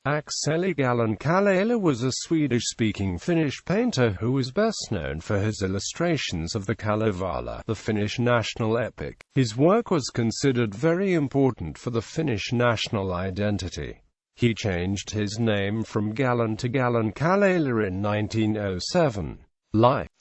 Akseli Gallen-Kallela was a Swedish-speaking Finnish painter who was best known for his illustrations of the Kalevala, the Finnish national epic. His work was considered very important for the Finnish national identity. He changed his name from Gallen to Gallen-Kallela in 1907.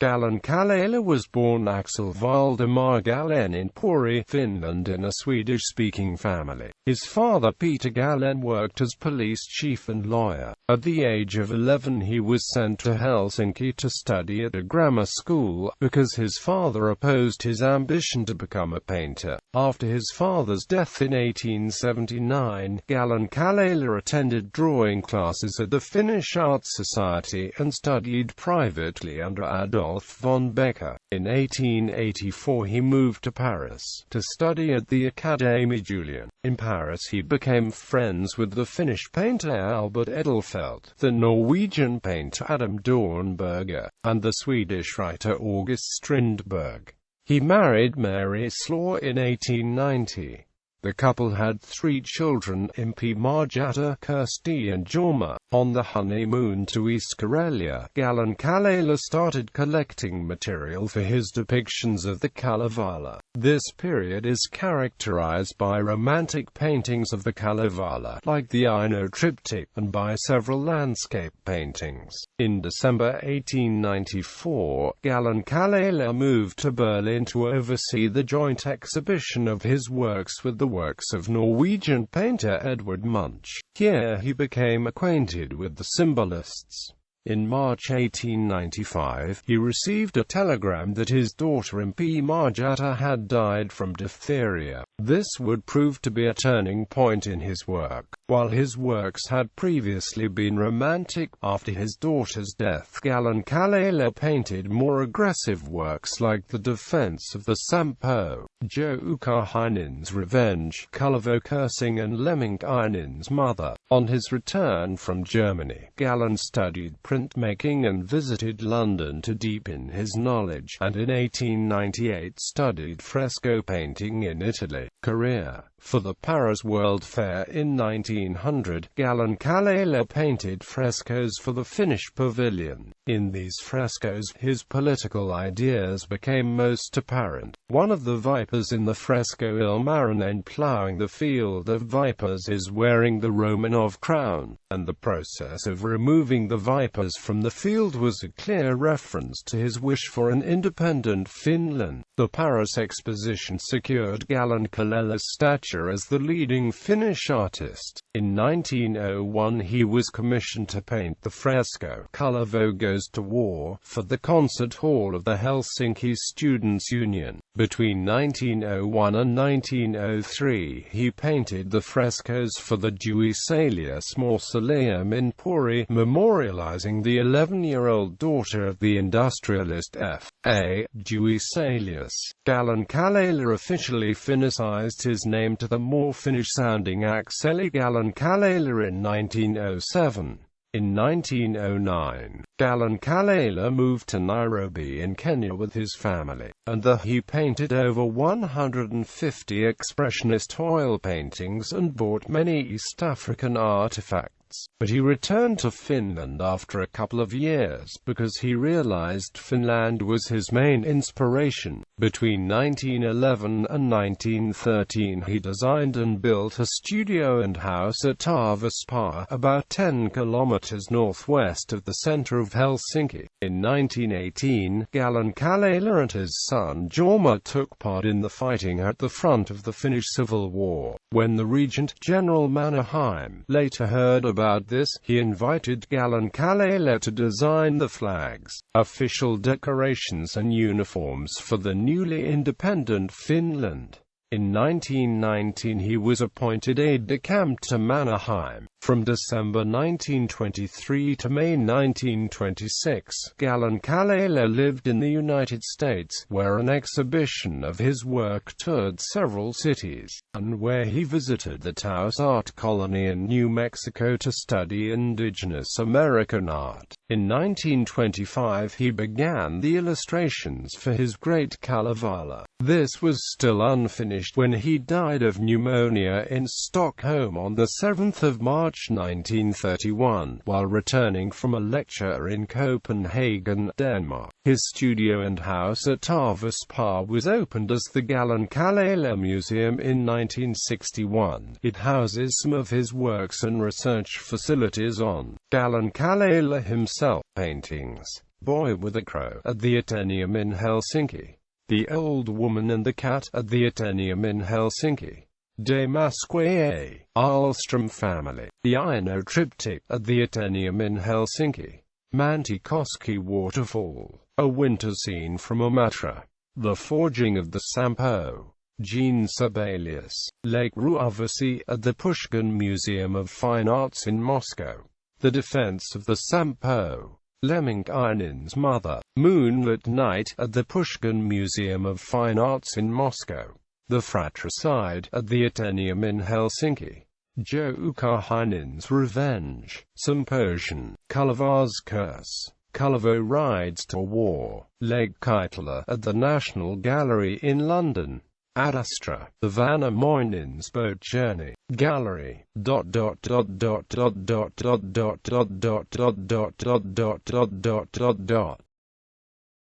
Gallen-Kallela was born Akseli Valdemar Gallen in Pori, Finland in a Swedish-speaking family. His father Peter Gallen worked as police chief and lawyer. At the age of 11 he was sent to Helsinki to study at a grammar school, because his father opposed his ambition to become a painter. After his father's death in 1879, Gallen-Kallela attended drawing classes at the Finnish Art Society and studied privately under Adolf von Becker. In 1884 he moved to Paris to study at the Académie Julian. In Paris he became friends with the Finnish painter Albert Edelfelt, the Norwegian painter Adam Dornberger, and the Swedish writer August Strindberg. He married Mary Slaw in 1890. The couple had 3 children, Impi Marjatta, Kirsti and Jorma. On the honeymoon to East Karelia, Gallen-Kallela started collecting material for his depictions of the Kalevala. This period is characterized by romantic paintings of the Kalevala, like the Aino triptych, and by several landscape paintings. In December 1894, Gallen-Kallela moved to Berlin to oversee the joint exhibition of his works with the works of Norwegian painter Edvard Munch. Here he became acquainted with the symbolists. In March 1895, he received a telegram that his daughter Impi Marjatta had died from diphtheria. This would prove to be a turning point in his work. While his works had previously been romantic, after his daughter's death, Gallen-Kallela painted more aggressive works like The Defense of the Sampo, Joukahainen's Revenge, Kullervo Cursing and Lemminkainen's Mother. On his return from Germany, Gallen studied printmaking and visited London to deepen his knowledge, and in 1898 studied fresco painting in Italy. Career. For the Paris World Fair in 1900, Gallen-Kallela painted frescoes for the Finnish pavilion. In these frescoes, his political ideas became most apparent. One of the vipers in the fresco Ilmarinen ploughing the field of vipers is wearing the Romanov crown, and the process of removing the vipers from the field was a clear reference to his wish for an independent Finland. The Paris exposition secured Gallen-Kallella's stature as the leading Finnish artist. In 1901 he was commissioned to paint the fresco Kullervo Goes to War for the concert hall of the Helsinki Students' Union. Between 1901 and 1903 he painted the frescoes for the Juiselius Mausoleum in Pori, memorializing the 11-year-old daughter of the industrialist F.A. Juiselius. Gallen-Kallela officially Finnicized his name to the more Finnish-sounding Akseli Gallen-Kallela in 1907. In 1909, Gallen-Kallela moved to Nairobi in Kenya with his family, and he painted over 150 expressionist oil paintings and bought many East African artifacts. But he returned to Finland after a couple of years because he realized Finland was his main inspiration. Between 1911 and 1913 he designed and built a studio and house at Taavaspää, about 10 kilometers northwest of the center of Helsinki. In 1918, Gallen-Kallela and his son Jorma took part in the fighting at the front of the Finnish Civil War. When the regent, General Mannerheim, later heard about this, he invited Gallen-Kallela to design the flags, official decorations and uniforms for the newly independent Finland. In 1919 he was appointed aide-de-camp to Mannerheim. From December 1923 to May 1926, Gallen-Kallela lived in the United States, where an exhibition of his work toured several cities, and where he visited the Taos Art Colony in New Mexico to study indigenous American art. In 1925 he began the illustrations for his great Kalevala. This was still unfinished when he died of pneumonia in Stockholm on the 7th of March March 1931, while returning from a lecture in Copenhagen, Denmark. His studio and house at Tavis Park was opened as the Gallen-Kallela Museum in 1961. It houses some of his works and research facilities on Gallen-Kallela himself. Paintings: Boy with a Crow at the Athenaeum in Helsinki. The Old Woman and the Cat at the Athenaeum in Helsinki. De Masque, Ahlstrom Family. The Aino Triptych at the Athenaeum in Helsinki. Mäntykoski Waterfall, a winter scene from Imatra. The Forging of the Sampo. Jean Sibelius. Lake Ruovasi at the Pushkin Museum of Fine Arts in Moscow. The Defense of the Sampo. Lemminkainen's Mother. Moonlit Night at the Pushkin Museum of Fine Arts in Moscow. The Fratricide at the Athenaeum in Helsinki. Joukahainen's Revenge. Symposium. Kalevala's Curse. Kaleva Rides to War. Leg Kaitala at the National Gallery in London. Ad Astra. The Vainamoinen's Boat Journey. Gallery.